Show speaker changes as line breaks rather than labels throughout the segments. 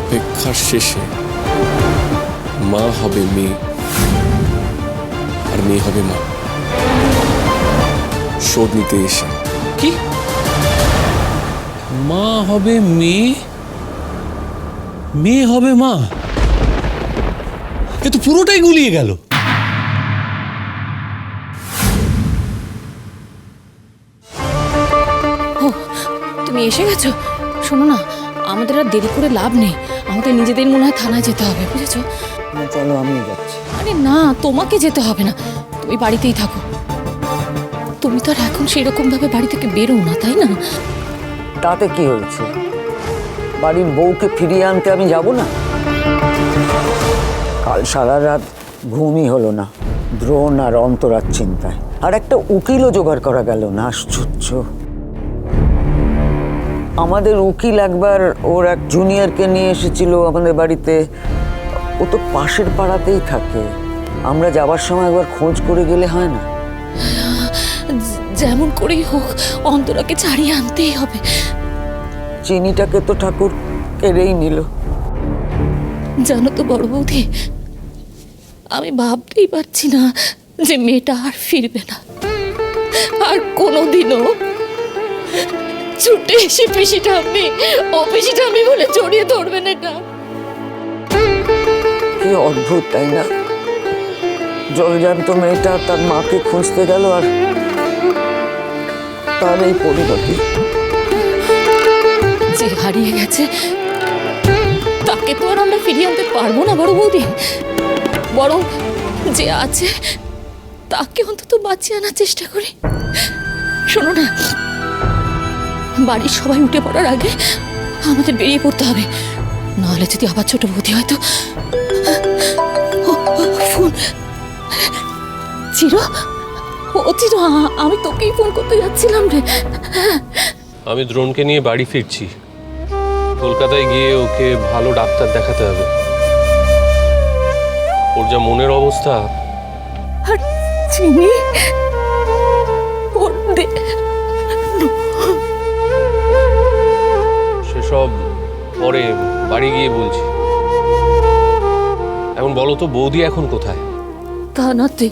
অপেক্ষার শেষে মা হবে মেয়ে, আর মেয়ে হবে মা। শোধ নিতে এসে।
কি? মা হবে মেয়ে, মেয়ে হবে মা? এ তো পুরোটাই গুলিয়ে গেল।
তুমি এসে গেছো? শোনো না, আমাদের আর দেরি করে লাভ নেই, আমাদের নিজেদের মনে হয় থানায় যেতে হবে, বুঝেছো?
চলো আমি যাচ্ছি।
আরে না, তোমাকে যেতে হবে না, তুমি বাড়িতেই থাকো। তুমি তো আর এখন সেরকম ভাবে বাড়ি থেকে বেরো না, তাই না?
তাতে কি হয়েছে? বাড়ির বউকে ফিরিয়ে আনতে আমি যাব না? কাল সারা রাত ঘুমই হলো না, দ্রোণ আর অন্তরার চিন্তায়। আর একটা উকিলও জোগাড় করা গেল না। আশ্চর্য! আমাদের উকিল একবার ওর এক জুনিয়রকে নিয়ে এসেছিল আমাদের বাড়িতে। ও তো পাশের পাড়াতেই থাকে, আমরা যাবার সময় একবার খোঁজ করে গেলে হয় না?
যেমন করেই হোক অন্তরাকে ছাড়িয়ে আনতেই হবে।
চিনিটাকে তো ঠাকুর কেড়েই নিল।
জানো তো বড় বৌদি, আমি ভাবতেই পারছি না যে মেয়েটা আর ফিরবে না, আর কোনোদিনও ছুটে এসে পিসি ঠাম্মি, ও পিসি ঠাম্মি বলে জড়িয়ে ধরবে না। এটা
কি অদ্ভুত, তাই না? জলজান্ত মেয়েটা তার মাকে খুঁজতে গেল, আর তার এই পরিণতি।
যে হারিয়ে গেছে তাকে তো আর আমরা ফিরিয়ে আনতে পারবো না বড় বৌদি, বরং যে আছে তাকে অন্তত বাঁচিয়ে আনার চেষ্টা করি। শোনো না, বাড়ির সবাই উঠে পড়ার আগে আমাদের বেরিয়ে পড়তে হবে, নাহলে যদি আবার ছোট বৌদি হয়তো। ফোন। চির, ও চির, আমি তোকেই ফোন করতে যাচ্ছিলাম রে।
আমি দ্রোণকে নিয়ে বাড়ি ফিরছি। কলকাতায় গিয়ে ওকে ভালো ডাক্তার দেখাতে হবে। ওর যা মনের অবস্থা।
আর চিনি ওর
সেসব পরে বাড়ি গিয়ে বলছি। এখন বলো তো বৌদি এখন কোথায়?
তা নাতে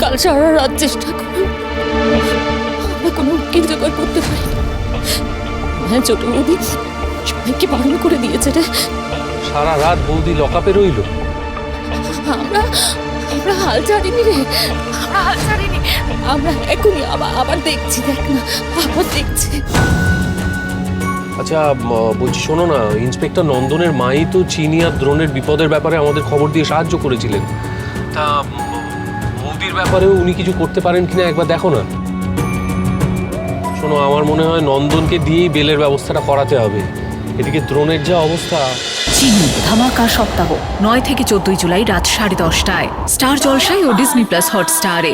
কাল সারা রাত চেষ্টা করে আমরা কোনো উকিল জোগাড় করতে পারি না। হ্যাঁ, ছোট বৌদি সবাইকে বারণ করে দিয়েছে রে।
সারা রাত বৌদি লকআপে রইল।
আমরা আমরা হাল ছাড়িনি রে, আমরা হাল ছাড়িনি। আমরা এখনই আবার দেখছি, দেখ না, আবার দেখছি।
আচ্ছা বলছি, শোনো না, ইন্সপেক্টর নন্দনের মাই তো চিনি আর দ্রোণের বিপদের ব্যাপারে আমাদের খবর দিয়ে সাহায্য করেছিলেন। তা বৌদির ব্যাপারেও উনি কিছু করতে পারেন কিনা একবার দেখো না। শোনো, আমার মনে হয় নন্দনকে দিয়েই বেলের ব্যবস্থাটা করাতে হবে। এদিকে দ্রোণের যা অবস্থা।
চিনি ধামাকা সপ্তাহ 9 থেকে 14 জুলাই রাত 10:30টায় স্টার জলসায় ও ডিজনি প্লাস হটস্টারে।